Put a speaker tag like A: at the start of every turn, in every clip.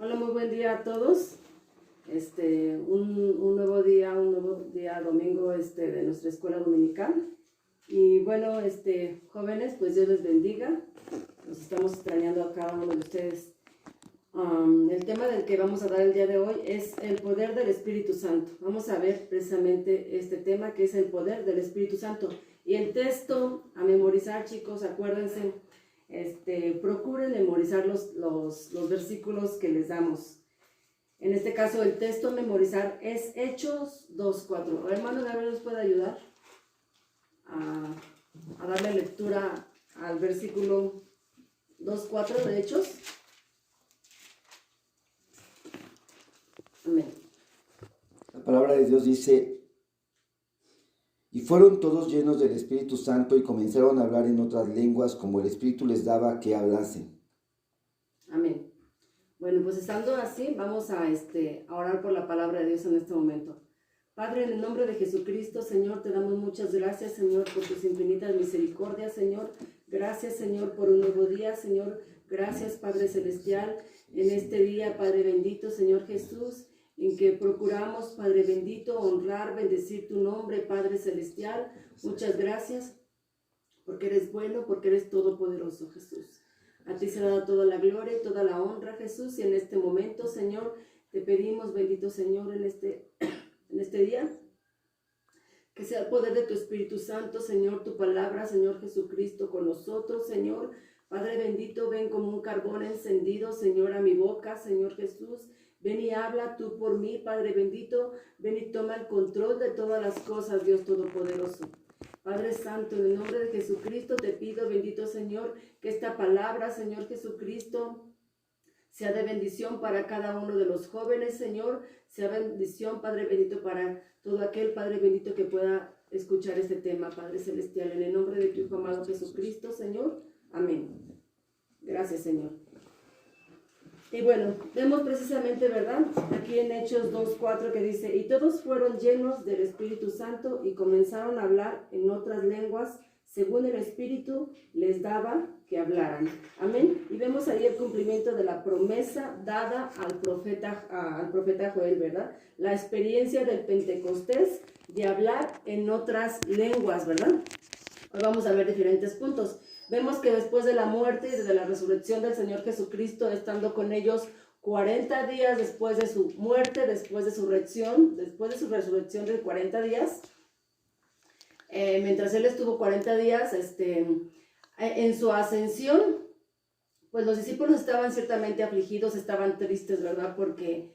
A: Hola, muy buen día a todos. Un nuevo día domingo de nuestra escuela dominical. Y bueno, jóvenes, pues Dios les bendiga. Nos estamos extrañando a cada uno de ustedes. El tema del que vamos a dar el día de hoy es el poder del Espíritu Santo. Vamos a ver precisamente este tema que es el poder del Espíritu Santo. Y el texto a memorizar, chicos, acuérdense. Procuren memorizar los versículos que les damos. En este caso, el texto a memorizar es Hechos 2:4. Hermano Gabriel, ¿nos puede ayudar a darle lectura al versículo 2:4 de Hechos? Amén.
B: La palabra de Dios dice: y fueron todos llenos del Espíritu Santo y comenzaron a hablar en otras lenguas como el Espíritu les daba que hablasen.
A: Amén. Bueno, pues estando así, vamos a orar por la palabra de Dios en este momento. Padre, en el nombre de Jesucristo, Señor, te damos muchas gracias, Señor, por tus infinitas misericordias, Señor. Gracias, Señor, por un nuevo día, Señor. Gracias, Padre Celestial, en este día, Padre bendito, Señor Jesús, en que procuramos, Padre bendito, honrar, bendecir tu nombre, Padre Celestial. Muchas gracias, porque eres bueno, porque eres todopoderoso, Jesús. A ti será dada toda la gloria y toda la honra, Jesús, y en este momento, Señor, te pedimos, bendito Señor, en este día, que sea el poder de tu Espíritu Santo, Señor, tu palabra, Señor Jesucristo, con nosotros, Señor. Padre bendito, ven como un carbón encendido, Señor, a mi boca, Señor Jesús. Ven y habla tú por mí, Padre bendito. Ven y toma el control de todas las cosas, Dios Todopoderoso. Padre Santo, en el nombre de Jesucristo te pido, bendito Señor, que esta palabra, Señor Jesucristo, sea de bendición para cada uno de los jóvenes, Señor. Sea bendición, Padre bendito, para todo aquel, Padre bendito, que pueda escuchar este tema, Padre Celestial. En el nombre de tu Hijo amado Jesucristo, Señor. Amén. Gracias, Señor. Y bueno, vemos precisamente, ¿verdad? Aquí en Hechos 2:4 que dice: y todos fueron llenos del Espíritu Santo y comenzaron a hablar en otras lenguas, según el Espíritu les daba que hablaran. Amén. Y vemos ahí el cumplimiento de la promesa dada al profeta Joel, ¿verdad? La experiencia del Pentecostés de hablar en otras lenguas, ¿verdad? Hoy vamos a ver diferentes puntos. Vemos que después de la muerte y de la resurrección del Señor Jesucristo, estando con ellos 40 días después de su muerte, después de su resurrección de 40 días, mientras Él estuvo 40 días en su ascensión, pues los discípulos estaban ciertamente afligidos, estaban tristes, ¿verdad? Porque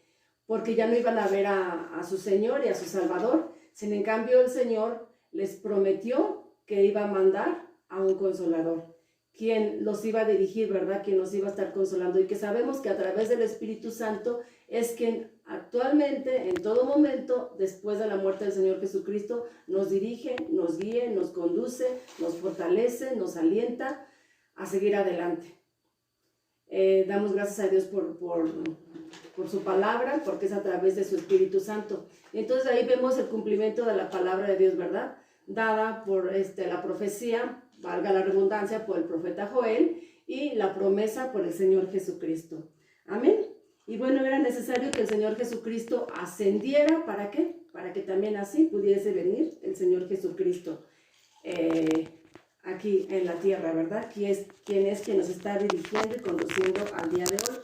A: ya no iban a ver a su Señor y a su Salvador. Sin en cambio, el Señor les prometió que iba a mandar a un consolador, quien los iba a dirigir, ¿verdad? Quien los iba a estar consolando, y que sabemos que a través del Espíritu Santo es quien actualmente, en todo momento, después de la muerte del Señor Jesucristo, nos dirige, nos guía, nos conduce, nos fortalece, nos alienta a seguir adelante. Damos gracias a Dios por su palabra, porque es a través de su Espíritu Santo. Entonces ahí vemos el cumplimiento de la palabra de Dios, ¿verdad? Dada por la profecía, valga la redundancia, por el profeta Joel, y la promesa por el Señor Jesucristo. Amén. Y bueno, era necesario que el Señor Jesucristo ascendiera. ¿Para qué? Para que también así pudiese venir el Señor Jesucristo aquí en la tierra, ¿verdad? Quien nos está dirigiendo y conduciendo al día de hoy.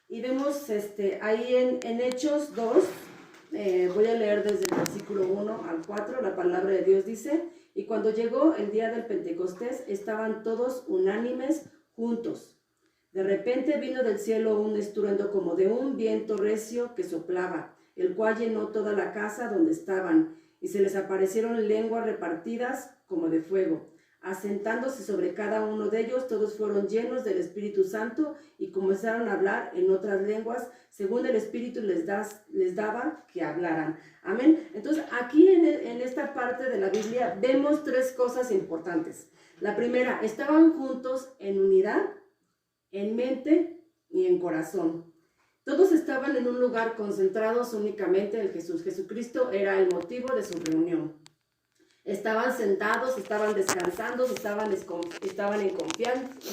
A: Y vemos ahí en Hechos 2, voy a leer desde el versículo 1 al 4, la palabra de Dios dice: y cuando llegó el día del Pentecostés, estaban todos unánimes juntos. De repente vino del cielo un estruendo como de un viento recio que soplaba, el cual llenó toda la casa donde estaban, y se les aparecieron lenguas repartidas como de fuego. Asentándose sobre cada uno de ellos, todos fueron llenos del Espíritu Santo y comenzaron a hablar en otras lenguas, según el Espíritu les daba que hablaran. Amén. Entonces, aquí en esta parte de la Biblia vemos tres cosas importantes. La primera, estaban juntos en unidad, en mente y en corazón. Todos estaban en un lugar concentrados únicamente en Jesús. Jesucristo era el motivo de su reunión. Estaban sentados, estaban descansando, estaban en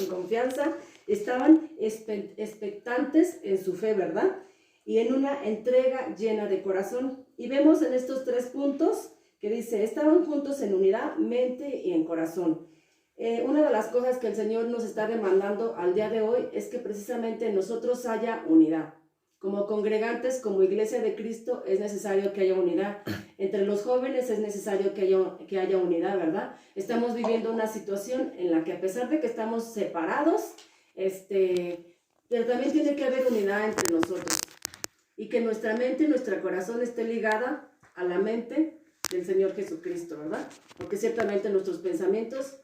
A: confianza, estaban expectantes en su fe, ¿verdad? Y en una entrega llena de corazón. Y vemos en estos 3 puntos que dice, estaban juntos en unidad, mente y en corazón. Una de las cosas que el Señor nos está demandando al día de hoy es que precisamente en nosotros haya unidad. Como congregantes, como iglesia de Cristo, es necesario que haya unidad. Entre los jóvenes es necesario que haya unidad, ¿verdad? Estamos viviendo una situación en la que a pesar de que estamos separados, pero también tiene que haber unidad entre nosotros. Y que nuestra mente y nuestro corazón esté ligada a la mente del Señor Jesucristo, ¿verdad? Porque ciertamente nuestros pensamientos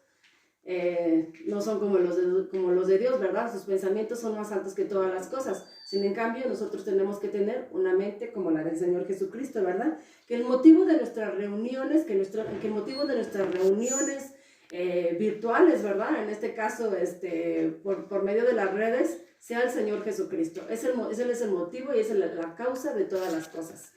A: no son como los de Dios, ¿verdad? Sus pensamientos son más altos que todas las cosas. Sin en cambio, nosotros tenemos que tener una mente como la del Señor Jesucristo, ¿verdad? Que el motivo de nuestras reuniones, virtuales, ¿verdad? En este caso, por medio de las redes, sea el Señor Jesucristo. Ese es el motivo y esa es la causa de todas las cosas.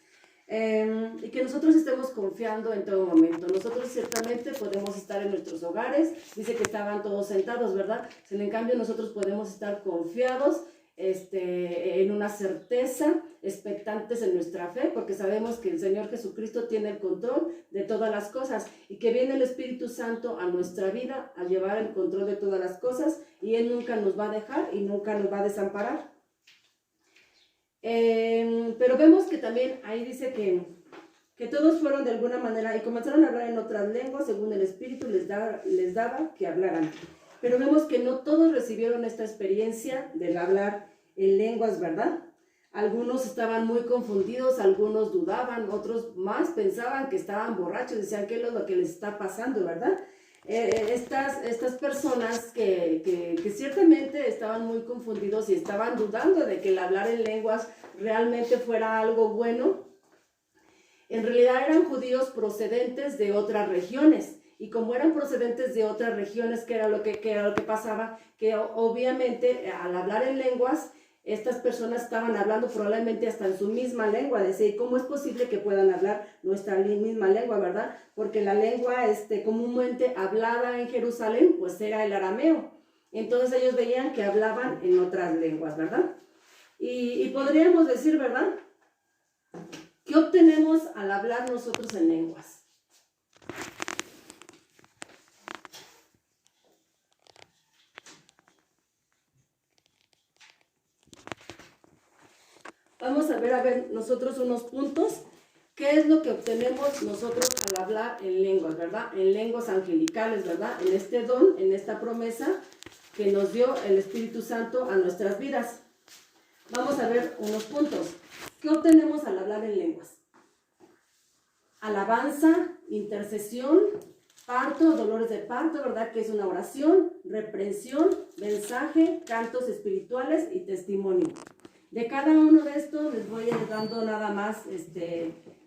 A: Y que nosotros estemos confiando en todo momento. Nosotros ciertamente podemos estar en nuestros hogares, dice que estaban todos sentados, ¿verdad? Sin en cambio nosotros podemos estar confiados, en una certeza, expectantes en nuestra fe, porque sabemos que el Señor Jesucristo tiene el control de todas las cosas y que viene el Espíritu Santo a nuestra vida a llevar el control de todas las cosas y Él nunca nos va a dejar y nunca nos va a desamparar. Pero vemos que también ahí dice que todos fueron de alguna manera y comenzaron a hablar en otras lenguas según el Espíritu les daba que hablaran. Pero vemos que no todos recibieron esta experiencia del hablar en lenguas, ¿verdad? Algunos estaban muy confundidos, algunos dudaban, otros más pensaban que estaban borrachos, decían qué es lo que les está pasando, ¿verdad? Estas personas que ciertamente estaban muy confundidos y estaban dudando de que el hablar en lenguas realmente fuera algo bueno, en realidad eran judíos procedentes de otras regiones. Y como eran procedentes de otras regiones, ¿qué era lo que pasaba? Que obviamente al hablar en lenguas, estas personas estaban hablando probablemente hasta en su misma lengua. Decía, ¿cómo es posible que puedan hablar nuestra misma lengua, verdad? Porque la lengua comúnmente hablada en Jerusalén, pues era el arameo. Entonces ellos veían que hablaban en otras lenguas, ¿verdad? Y podríamos decir, ¿verdad? ¿Qué obtenemos al hablar nosotros en lenguas? Vamos a ver nosotros unos puntos. ¿Qué es lo que obtenemos nosotros al hablar en lenguas, verdad? En lenguas angelicales, ¿verdad? En este don, en esta promesa que nos dio el Espíritu Santo a nuestras vidas. Vamos a ver unos puntos. ¿Qué obtenemos al hablar en lenguas? Alabanza, intercesión, parto, dolores de parto, ¿verdad? Que es una oración, reprensión, mensaje, cantos espirituales y testimonio. De cada uno de estos les voy a ir dando nada más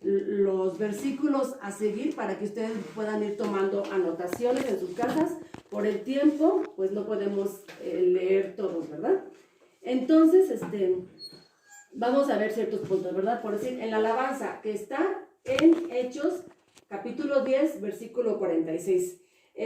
A: los versículos a seguir para que ustedes puedan ir tomando anotaciones en sus casas. Por el tiempo, pues no podemos leer todos, ¿verdad? Entonces, vamos a ver ciertos puntos, ¿verdad? Por decir, en la alabanza que está en Hechos, capítulo 10, versículo 46.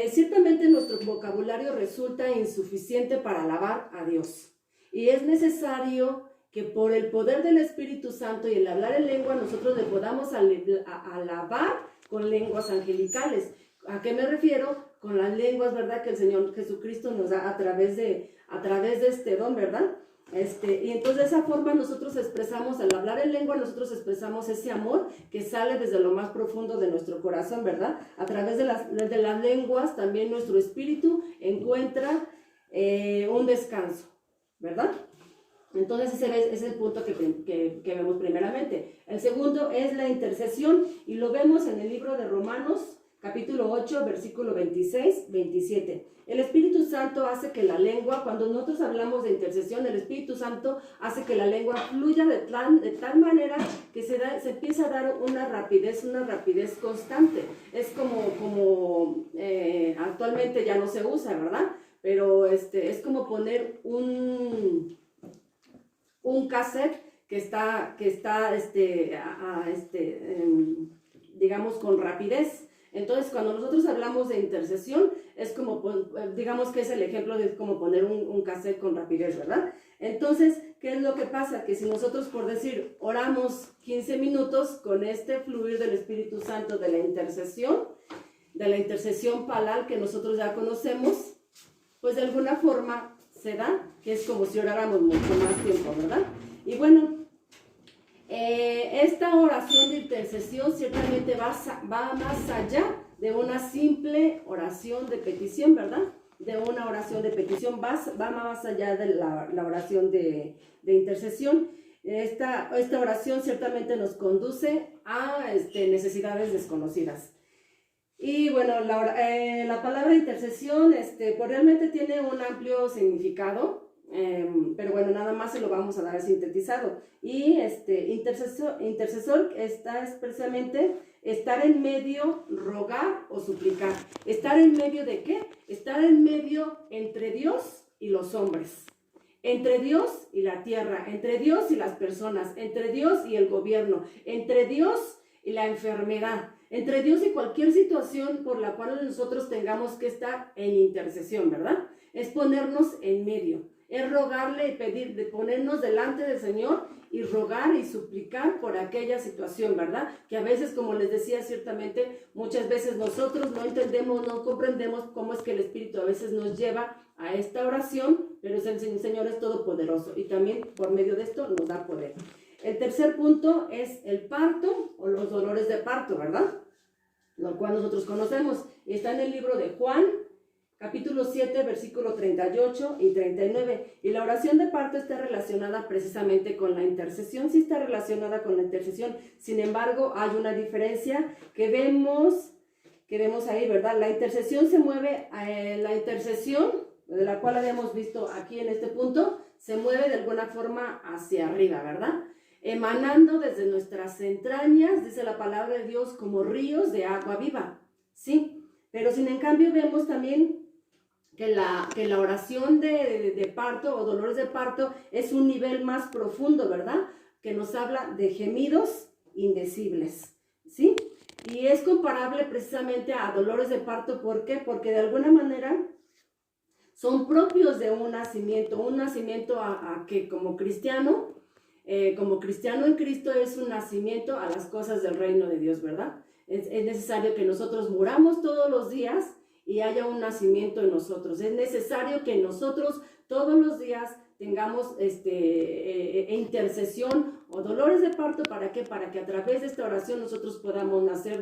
A: Ciertamente nuestro vocabulario resulta insuficiente para alabar a Dios. Y es necesario que por el poder del Espíritu Santo y el hablar en lengua nosotros le podamos alabar con lenguas angelicales. ¿A qué me refiero? Con las lenguas, ¿verdad? Que el Señor Jesucristo nos da a través de este don, ¿verdad? Y entonces de esa forma nosotros expresamos, al hablar en lengua, nosotros expresamos ese amor que sale desde lo más profundo de nuestro corazón, ¿verdad? A través de las lenguas también nuestro espíritu encuentra un descanso, ¿verdad? Entonces ese es el punto que vemos primeramente. El segundo es la intercesión y lo vemos en el libro de Romanos, capítulo 8, versículo 26, 27. El Espíritu Santo hace que la lengua, cuando nosotros hablamos de intercesión, el Espíritu Santo hace que la lengua fluya de tal manera que se empieza a dar una rapidez constante. Es como actualmente ya no se usa, ¿verdad? Pero es como poner un cassette que está digamos, con rapidez. Entonces, cuando nosotros hablamos de intercesión, es como, digamos que es el ejemplo de como poner un cassette con rapidez, ¿verdad? Entonces, ¿qué es lo que pasa? Que si nosotros, por decir, oramos 15 minutos con este fluir del Espíritu Santo de la intercesión palal que nosotros ya conocemos, pues de alguna forma se da, que es como si oráramos mucho más tiempo, ¿verdad? Y bueno, esta oración de intercesión ciertamente va más allá de una simple oración de petición, ¿verdad? De una oración de petición, va más allá de la oración de intercesión. Esta oración ciertamente nos conduce a necesidades desconocidas. Y bueno, la palabra intercesión pues realmente tiene un amplio significado, pero bueno, nada más se lo vamos a dar sintetizado. Y intercesor es precisamente estar en medio, rogar o suplicar. ¿Estar en medio de qué? Estar en medio entre Dios y los hombres, entre Dios y la tierra, entre Dios y las personas, entre Dios y el gobierno, entre Dios y la enfermedad, entre Dios y cualquier situación por la cual nosotros tengamos que estar en intercesión, ¿verdad? Es ponernos en medio, es rogarle y pedir, de ponernos delante del Señor y rogar y suplicar por aquella situación, ¿verdad? Que a veces, como les decía, ciertamente, muchas veces nosotros no entendemos, no comprendemos cómo es que el Espíritu a veces nos lleva a esta oración, pero el Señor es todopoderoso y también por medio de esto nos da poder. El tercer punto es el parto o los dolores de parto, ¿verdad? Lo cual nosotros conocemos. Está en el libro de Juan, capítulo 7, versículo 38 y 39. Y la oración de parto está relacionada precisamente con la intercesión. Sí está relacionada con la intercesión. Sin embargo, hay una diferencia que vemos ahí, ¿verdad? La intercesión se mueve, la intercesión, de la cual habíamos visto aquí en este punto, se mueve de alguna forma hacia arriba, ¿verdad? Emanando desde nuestras entrañas, dice la palabra de Dios, como ríos de agua viva, ¿sí? Pero sin en cambio vemos también que la oración de parto o dolores de parto es un nivel más profundo, ¿verdad? Que nos habla de gemidos indecibles, ¿sí? Y es comparable precisamente a dolores de parto, ¿por qué? Porque de alguna manera son propios de un nacimiento a que como cristiano en Cristo es un nacimiento a las cosas del reino de Dios, ¿verdad? Es necesario que nosotros muramos todos los días y haya un nacimiento en nosotros. Es necesario que nosotros todos los días tengamos intercesión o dolores de parto. ¿Para qué? Para que a través de esta oración nosotros podamos nacer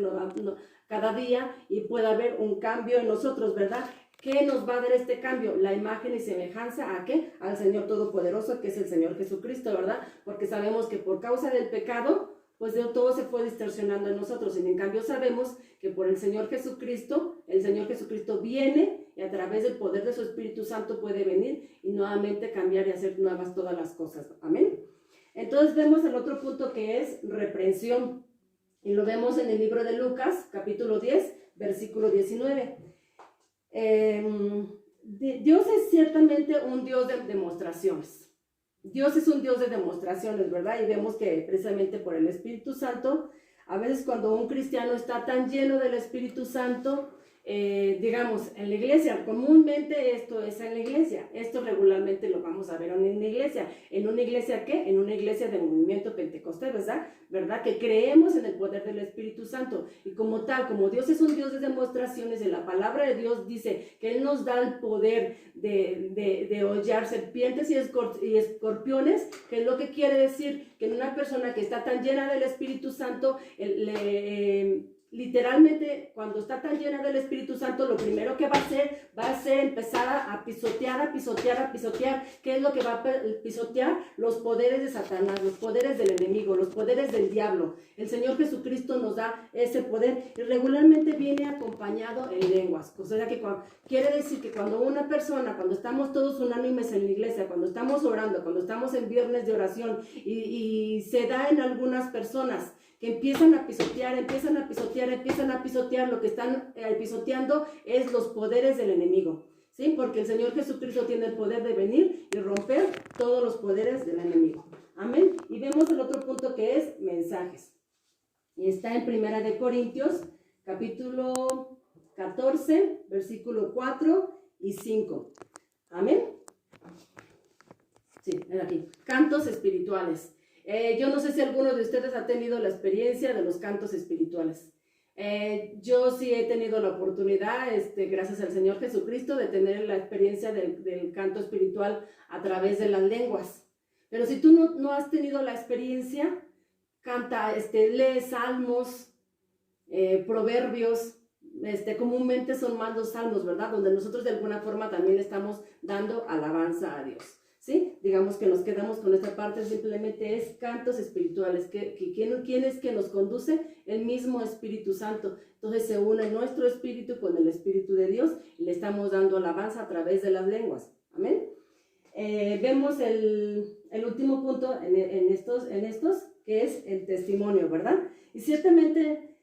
A: cada día y pueda haber un cambio en nosotros, ¿verdad? ¿Qué nos va a dar este cambio? La imagen y semejanza ¿a qué? Al Señor Todopoderoso, que es el Señor Jesucristo, ¿verdad? Porque sabemos que por causa del pecado, pues todo se fue distorsionando en nosotros. Y en cambio sabemos que por el Señor Jesucristo viene y a través del poder de su Espíritu Santo puede venir y nuevamente cambiar y hacer nuevas todas las cosas. Amén. Entonces vemos el otro punto que es reprensión. Y lo vemos en el libro de Lucas, capítulo 10, versículo 19. Dios es ciertamente un Dios de demostraciones. Dios es un Dios de demostraciones, ¿verdad? Y vemos que precisamente por el Espíritu Santo, a veces cuando un cristiano está tan lleno del Espíritu Santo, digamos, en la iglesia, comúnmente esto es en la iglesia, esto regularmente lo vamos a ver en una iglesia. ¿En una iglesia qué? En una iglesia del movimiento pentecostés, ¿verdad? Que creemos en el poder del Espíritu Santo y como tal, como Dios es un Dios de demostraciones, en la palabra de Dios dice que Él nos da el poder de hollar serpientes y escorpiones, que es lo que quiere decir que en una persona que está tan llena del Espíritu Santo, literalmente, cuando está tan llena del Espíritu Santo, lo primero que va a ser empezar a pisotear. ¿Qué es lo que va a pisotear? Los poderes de Satanás, los poderes del enemigo, los poderes del diablo. El Señor Jesucristo nos da ese poder y regularmente viene acompañado en lenguas. O sea que quiere decir que cuando una persona, cuando estamos todos unánimes en la iglesia, cuando estamos orando, cuando estamos en viernes de oración y se da en algunas personas que empiezan a pisotear, lo que están pisoteando es los poderes del enemigo, ¿sí? Porque el Señor Jesucristo tiene el poder de venir y romper todos los poderes del enemigo. Amén. Y vemos el otro punto que es mensajes. Y está en 1 Corintios, capítulo 14, versículo 4 y 5. Amén. Sí, era aquí. Cantos espirituales. Yo no sé si alguno de ustedes ha tenido la experiencia de los cantos espirituales. Yo sí he tenido la oportunidad, gracias al Señor Jesucristo, de tener la experiencia del canto espiritual a través de las lenguas. Pero si tú no has tenido la experiencia, canta, lee salmos, proverbios, comúnmente son más los salmos, ¿verdad? Donde nosotros de alguna forma también estamos dando alabanza a Dios, ¿sí? Digamos que nos quedamos con esta parte, simplemente es cantos espirituales. ¿Quién es que nos conduce? El mismo Espíritu Santo. Entonces se une nuestro espíritu con el Espíritu de Dios y le estamos dando alabanza a través de las lenguas. Amén. Vemos el último punto en estos, que es el testimonio, ¿verdad? Y ciertamente,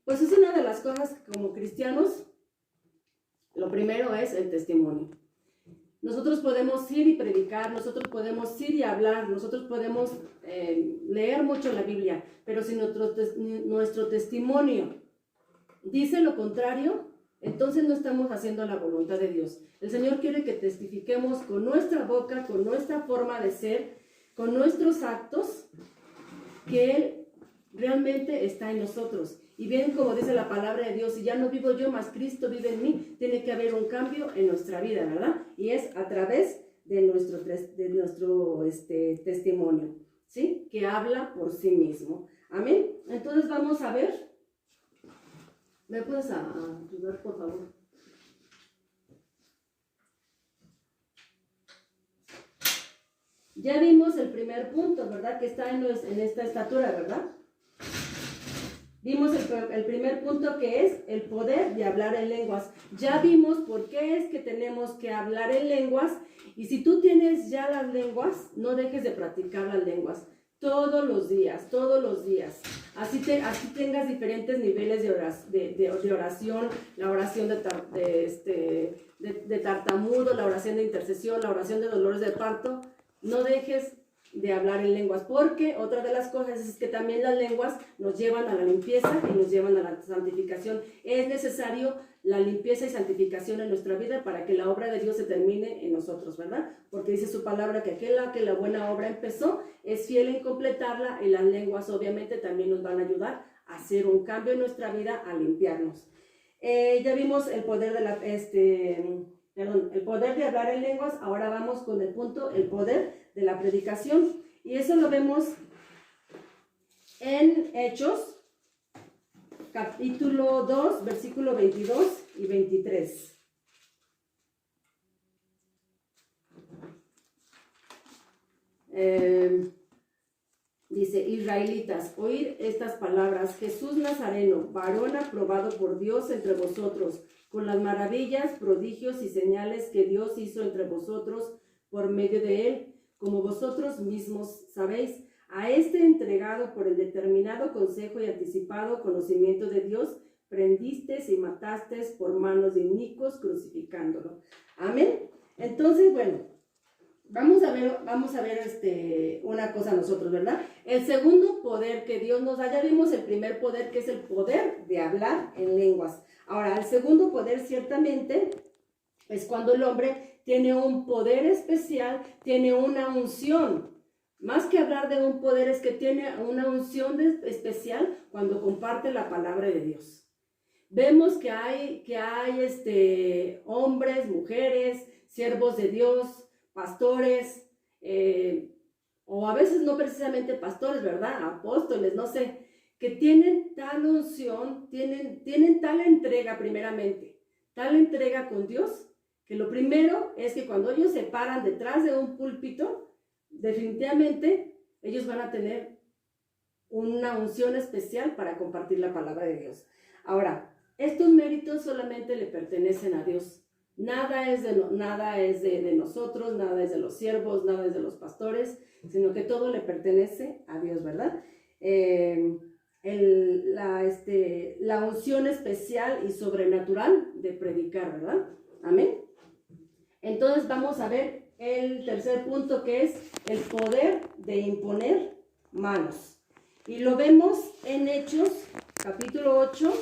A: pues es una de las cosas que como cristianos, lo primero es el testimonio. Nosotros podemos ir y predicar, nosotros podemos ir y hablar, nosotros podemos leer mucho la Biblia, pero si nuestro testimonio dice lo contrario, entonces no estamos haciendo la voluntad de Dios. El Señor quiere que testifiquemos con nuestra boca, con nuestra forma de ser, con nuestros actos, que Él realmente está en nosotros. Y bien, como dice la palabra de Dios, si ya no vivo yo, mas Cristo vive en mí, tiene que haber un cambio en nuestra vida, ¿verdad? Y es a través de nuestro testimonio, ¿sí? Que habla por sí mismo. Amén. Entonces vamos a ver. ¿Me puedes ayudar, por favor? Ya vimos el primer punto, ¿verdad? Que está en esta estatura, ¿verdad? Vimos el primer punto, que es el poder de hablar en lenguas. Ya vimos por qué es que tenemos que hablar en lenguas. Y si tú tienes ya las lenguas, no dejes de practicar las lenguas. Todos los días, todos los días. Así tengas diferentes niveles de oración, la oración de tartamudo, la oración de intercesión, la oración de dolores de parto. No dejes de hablar en lenguas, porque otra de las cosas es que también las lenguas nos llevan a la limpieza y nos llevan a la santificación. Es necesario la limpieza y santificación en nuestra vida para que la obra de Dios se termine en nosotros, ¿verdad? Porque dice su palabra que aquella que la buena obra empezó es fiel en completarla, y las lenguas obviamente también nos van a ayudar a hacer un cambio en nuestra vida, a limpiarnos. Ya vimos el poder el poder de hablar en lenguas. Ahora vamos con el punto, el poder de la predicación, y eso lo vemos en Hechos, capítulo 2, versículo 22 y 23. Dice: israelitas, oíd estas palabras. Jesús Nazareno, varón aprobado por Dios entre vosotros, con las maravillas, prodigios y señales que Dios hizo entre vosotros por medio de él, como vosotros mismos sabéis. A entregado por el determinado consejo y anticipado conocimiento de Dios, prendisteis y matasteis por manos de inicuos, crucificándolo. Amén. Entonces, bueno, vamos a ver una cosa nosotros, ¿verdad? El segundo poder que Dios nos da. Ya vimos el primer poder, que es el poder de hablar en lenguas. Ahora, el segundo poder ciertamente es cuando el hombre tiene un poder especial, tiene una unción. Más que hablar de un poder, es que tiene una unción especial cuando comparte la palabra de Dios. Vemos que hay hombres, mujeres, siervos de Dios, pastores, o a veces no precisamente pastores, ¿verdad? Apóstoles, no sé, que tienen tal unción, tienen tal entrega primeramente, tal entrega con Dios, que lo primero es que cuando ellos se paran detrás de un púlpito, definitivamente ellos van a tener una unción especial para compartir la palabra de Dios. Ahora, estos méritos solamente le pertenecen a Dios. Nada es de nosotros, nada es de los siervos, nada es de los pastores, sino que todo le pertenece a Dios, ¿verdad? La unción especial y sobrenatural de predicar, ¿verdad? Amén. Entonces vamos a ver el tercer punto, que es el poder de imponer manos. Y lo vemos en Hechos, capítulo 8,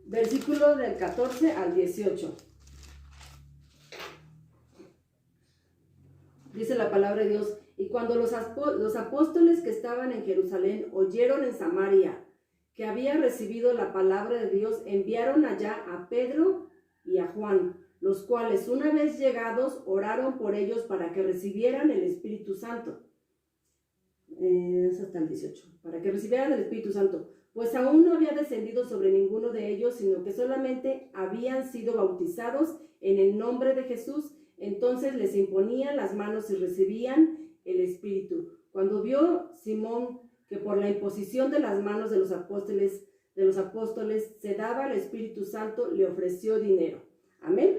A: versículo del 14 al 18. Dice la palabra de Dios: y cuando los apóstoles que estaban en Jerusalén oyeron en Samaria que había recibido la palabra de Dios, enviaron allá a Pedro y a Juan, los cuales, una vez llegados, oraron por ellos para que recibieran el Espíritu Santo. Es hasta el 18. Para que recibieran el Espíritu Santo, pues aún no había descendido sobre ninguno de ellos, sino que solamente habían sido bautizados en el nombre de Jesús. Entonces les imponían las manos y recibían el Espíritu. Cuando vio Simón que por la imposición de las manos de los apóstoles se daba el Espíritu Santo, le ofreció dinero. Amén.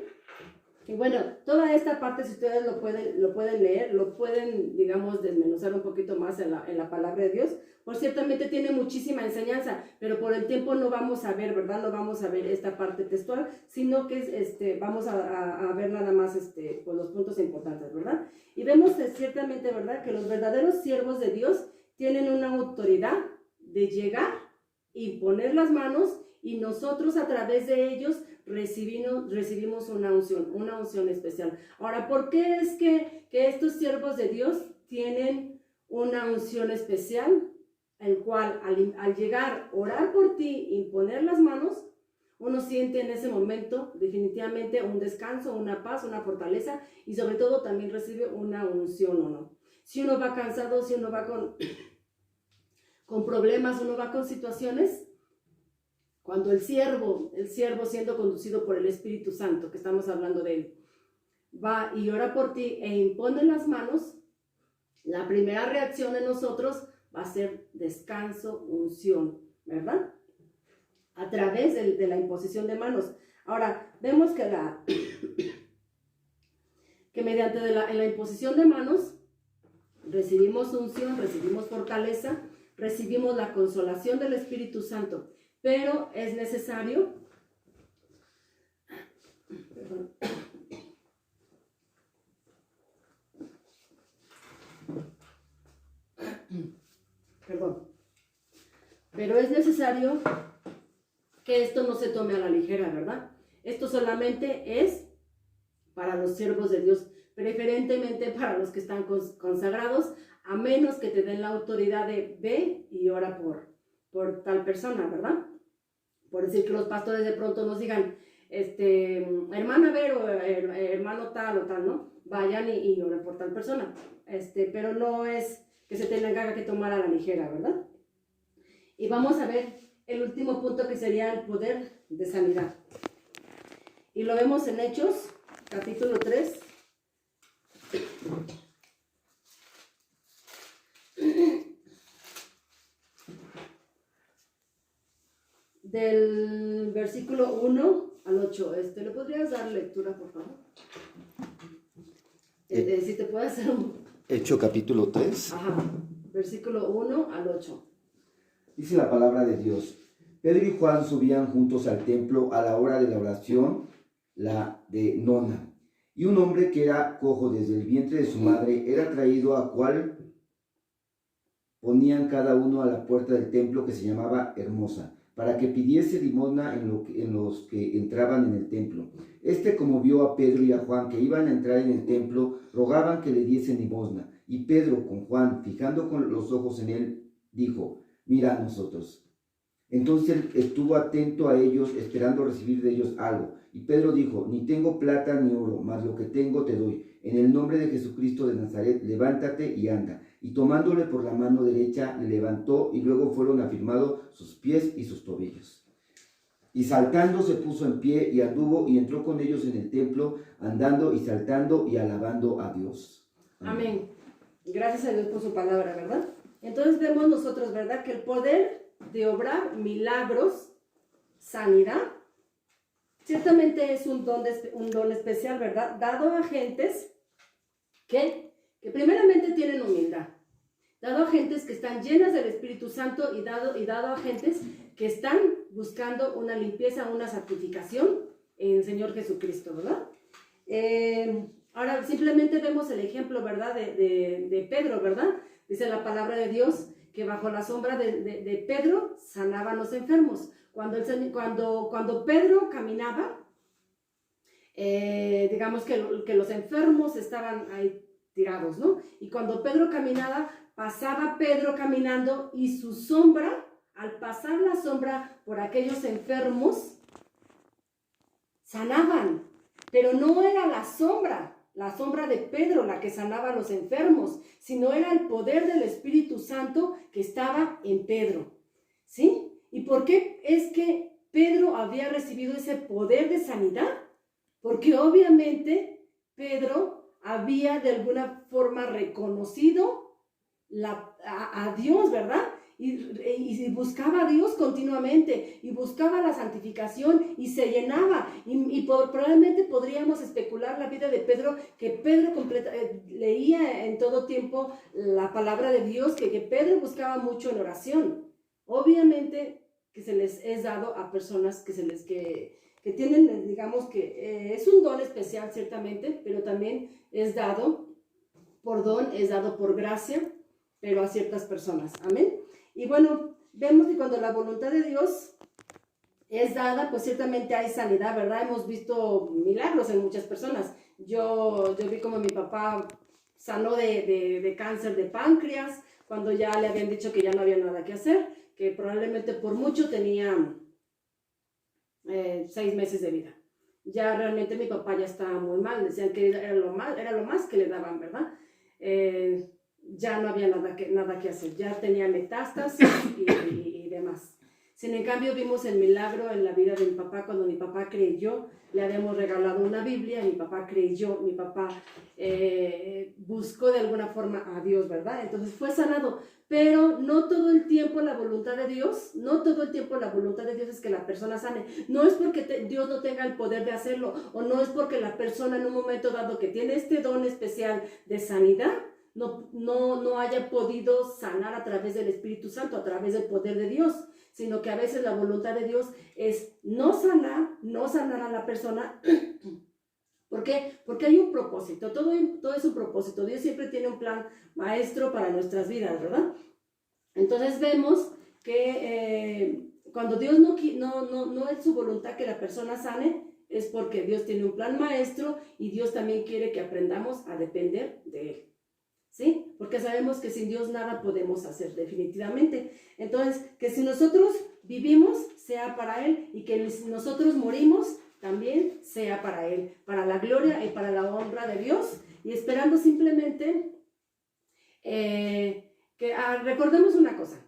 A: Y bueno, toda esta parte, si ustedes lo pueden leer, lo pueden, digamos, desmenuzar un poquito más en la palabra de Dios, pues ciertamente tiene muchísima enseñanza, pero por el tiempo no vamos a ver, ¿verdad? No vamos a ver esta parte textual, sino que vamos a ver nada más pues los puntos importantes, ¿verdad? Y vemos ciertamente, ¿verdad?, que los verdaderos siervos de Dios tienen una autoridad de llegar y poner las manos, y nosotros a través de ellos recibimos una unción especial. Ahora, ¿por qué es que estos siervos de Dios tienen una unción especial? El cual al llegar, orar por ti, imponer las manos, uno siente en ese momento definitivamente un descanso, una paz, una fortaleza, y sobre todo también recibe una unción, ¿o no? Si uno va cansado, si uno va con problemas, uno va con situaciones, cuando el siervo siendo conducido por el Espíritu Santo, que estamos hablando de él, va y ora por ti e impone las manos, la primera reacción de nosotros va a ser descanso, unción, ¿verdad? A través de la imposición de manos. Ahora, vemos que mediante en la imposición de manos recibimos unción, recibimos fortaleza, recibimos la consolación del Espíritu Santo, pero es necesario, pero es necesario que esto no se tome a la ligera, ¿verdad? Esto solamente es para los siervos de Dios, preferentemente para los que están consagrados, a menos que te den la autoridad de ve y ora por tal persona, ¿verdad? Por decir que los pastores de pronto nos digan, hermana Vero, hermano tal o tal, ¿no? Vayan y oren por tal persona. Pero no es que se tenga que tomar a la ligera, ¿verdad? Y vamos a ver el último punto, que sería el poder de sanidad. Y lo vemos en Hechos, capítulo 3. Del versículo 1 al 8. ¿Le podrías dar lectura, por favor? Si te puede hacer un...
B: Hecho capítulo 3.
A: Ajá, versículo 1 al 8.
B: Dice la palabra de Dios: Pedro y Juan subían juntos al templo a la hora de la oración, la de nona. Y un hombre que era cojo desde el vientre de su madre era traído, a cual ponían cada uno a la puerta del templo, que se llamaba Hermosa, para que pidiese limosna en los que entraban en el templo. Como vio a Pedro y a Juan que iban a entrar en el templo, rogaban que le diesen limosna. Y Pedro, con Juan, fijando con los ojos en él, dijo: mira a nosotros. Entonces él estuvo atento a ellos, esperando recibir de ellos algo. Y Pedro dijo: ni tengo plata ni oro, mas lo que tengo te doy. En el nombre de Jesucristo de Nazaret, levántate y anda. Y tomándole por la mano derecha, le levantó, y luego fueron afirmados sus pies y sus tobillos. Y saltando se puso en pie y anduvo y entró con ellos en el templo, andando y saltando y alabando a Dios.
A: Amén. Gracias a Dios por su palabra, ¿verdad? Entonces vemos nosotros, ¿verdad?, que el poder de obrar milagros, sanidad, ciertamente es un don especial, ¿verdad?, dado a gentes que primeramente tienen humildad, dado a gentes que están llenas del Espíritu Santo, y dado a gentes que están buscando una limpieza, una santificación en el Señor Jesucristo, ¿verdad? Ahora simplemente vemos el ejemplo, ¿verdad?, de Pedro, ¿verdad? Dice la palabra de Dios que bajo la sombra de Pedro sanaban los enfermos. Cuando Pedro caminaba, digamos que los enfermos estaban ahí tirados, ¿no? Y cuando Pedro caminaba, pasaba Pedro caminando y su sombra, al pasar la sombra por aquellos enfermos, sanaban. Pero no era la sombra de Pedro la que sanaba a los enfermos, sino era el poder del Espíritu Santo que estaba en Pedro, ¿sí? ¿Y por qué es que Pedro había recibido ese poder de sanidad? Porque obviamente Pedro había de alguna forma reconocido a Dios, ¿verdad? Y buscaba a Dios continuamente, y buscaba la santificación, y se llenaba, probablemente podríamos especular la vida de Pedro, que Pedro leía en todo tiempo la palabra de Dios, que Pedro buscaba mucho en oración. Obviamente que se les es dado a personas que tienen, digamos que es un don especial ciertamente, pero también es dado por don, es dado por gracia, pero a ciertas personas, amén. Y bueno, vemos que cuando la voluntad de Dios es dada, pues ciertamente hay sanidad, ¿verdad? Hemos visto milagros en muchas personas. Yo vi como mi papá sanó de cáncer de páncreas, cuando ya le habían dicho que ya no había nada que hacer, que probablemente por mucho tenía 6 meses de vida. Ya realmente mi papá ya estaba muy mal, decían que era lo más que le daban, ¿verdad? Ya no había nada que hacer, ya tenía metástasis y demás. Sin en cambio vimos el milagro en la vida de mi papá, cuando mi papá creyó, le habíamos regalado una Biblia, mi papá creyó, mi papá buscó de alguna forma a Dios, ¿verdad? Entonces fue sanado, pero no todo el tiempo la voluntad de Dios, es que la persona sane. No es porque Dios no tenga el poder de hacerlo, o no es porque la persona en un momento dado que tiene este don especial de sanidad, no haya podido sanar a través del Espíritu Santo, a través del poder de Dios, sino que a veces la voluntad de Dios es no sanar a la persona. ¿Por qué? Porque hay un propósito, todo es un propósito. Dios siempre tiene un plan maestro para nuestras vidas, ¿verdad? Entonces vemos que cuando Dios no es su voluntad que la persona sane, es porque Dios tiene un plan maestro y Dios también quiere que aprendamos a depender de Él. ¿Sí? Porque sabemos que sin Dios nada podemos hacer definitivamente. Entonces, que si nosotros vivimos, sea para Él, y que si nosotros morimos, también sea para Él, para la gloria y para la honra de Dios, y esperando simplemente recordemos una cosa,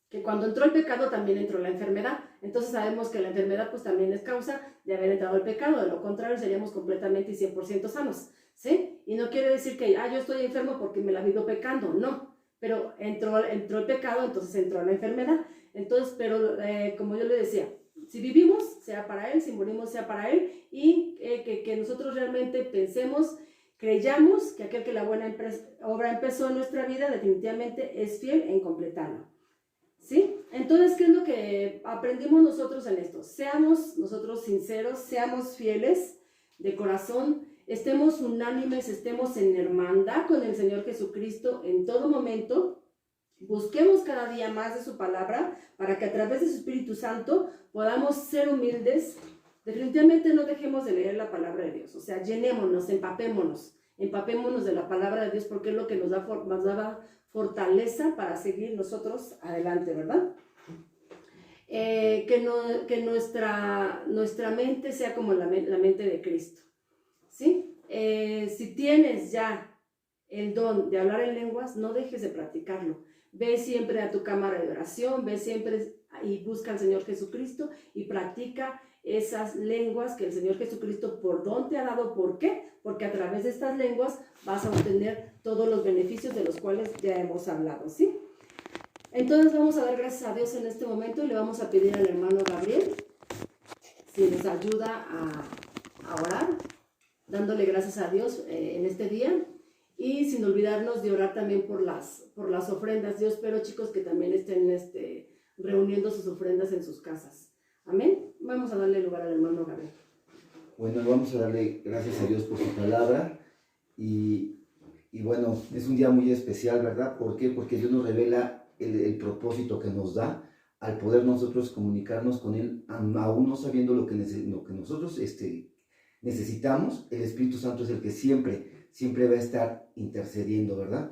A: que cuando entró el pecado también entró la enfermedad. Entonces sabemos que la enfermedad pues también es causa de haber entrado el pecado, de lo contrario seríamos completamente y 100% sanos, ¿sí? Y no quiere decir que yo estoy enfermo porque me la vivo pecando, no, pero entró el pecado, entonces entró la enfermedad. Entonces, pero como yo le decía, si vivimos, sea para Él, si morimos, sea para Él, y que nosotros realmente pensemos, creyamos que aquel que la buena obra empezó en nuestra vida definitivamente es fiel en completarlo. ¿Sí? Entonces, ¿qué es lo que aprendimos nosotros en esto? Seamos nosotros sinceros, seamos fieles de corazón, estemos unánimes, estemos en hermandad con el Señor Jesucristo en todo momento. Busquemos cada día más de su palabra para que a través de su Espíritu Santo podamos ser humildes. Definitivamente no dejemos de leer la palabra de Dios, o sea, llenémonos, empapémonos de la palabra de Dios, porque es lo que nos da fortaleza para seguir nosotros adelante, ¿verdad? Que nuestra mente sea como la mente de Cristo, ¿sí? Si tienes ya el don de hablar en lenguas, no dejes de practicarlo. Ve siempre a tu cámara de oración, ve siempre y busca al Señor Jesucristo y practica esas lenguas que el Señor Jesucristo por don te ha dado. ¿Por qué? Porque a través de estas lenguas vas a obtener todos los beneficios de los cuales ya hemos hablado, ¿sí? Entonces vamos a dar gracias a Dios en este momento y le vamos a pedir al hermano Gabriel si nos ayuda a orar, dándole gracias a Dios en este día, y sin olvidarnos de orar también por las ofrendas. Yo espero, chicos, que también estén reuniendo sus ofrendas en sus casas. Amén. Vamos a darle lugar al hermano Gabriel.
B: Bueno, vamos a darle gracias a Dios por su palabra y bueno, es un día muy especial, ¿verdad? ¿Por qué? Porque Dios nos revela el propósito que nos da al poder nosotros comunicarnos con Él, aún no sabiendo lo que nosotros necesitamos. El Espíritu Santo es el que siempre va a estar intercediendo, ¿verdad?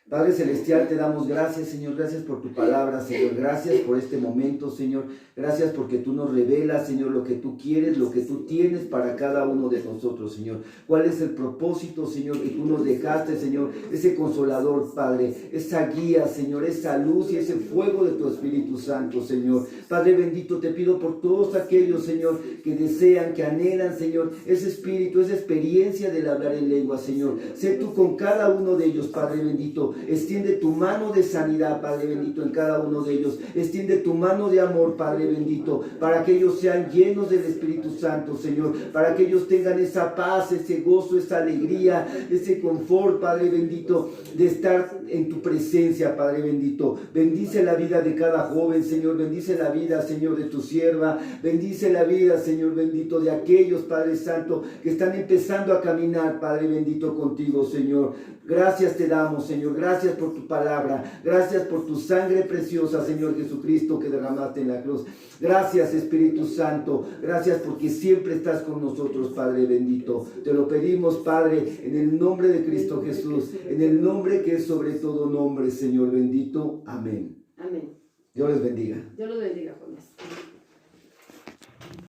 B: Padre Celestial, te damos gracias, Señor, gracias por tu palabra, Señor, gracias por este momento, Señor, gracias porque tú nos revelas, Señor, lo que tú quieres, lo que tú tienes para cada uno de nosotros, Señor. ¿Cuál es el propósito, Señor, que tú nos dejaste, Señor? Ese consolador, Padre, esa guía, Señor, esa luz y ese fuego de tu Espíritu Santo, Señor. Padre bendito, te pido por todos aquellos, Señor, que desean, que anhelan, Señor, ese espíritu, esa experiencia del hablar en lengua, Señor. Sé tú con cada uno de ellos, Padre bendito. Extiende tu mano de sanidad, Padre bendito, en cada uno de ellos. Extiende tu mano de amor, Padre bendito, para que ellos sean llenos del Espíritu Santo, Señor, para que ellos tengan esa paz, ese gozo, esa alegría, ese confort, Padre bendito, de estar en tu presencia, Padre bendito. Bendice la vida de cada joven, Señor, bendice la vida, Señor, de tu sierva, bendice la vida, Señor bendito, de aquellos, Padre Santo, que están empezando a caminar, Padre bendito, contigo, Señor. Gracias te damos, Señor, gracias por tu palabra, gracias por tu sangre preciosa, Señor Jesucristo, que derramaste en la cruz. Gracias, Espíritu Santo, gracias porque siempre estás con nosotros, Padre bendito. Te lo pedimos, Padre, en el nombre de Cristo Jesús, en el nombre que es sobre todo nombre, Señor bendito. Amén.
A: Amén.
B: Dios les bendiga.
A: Dios los bendiga, Jonás.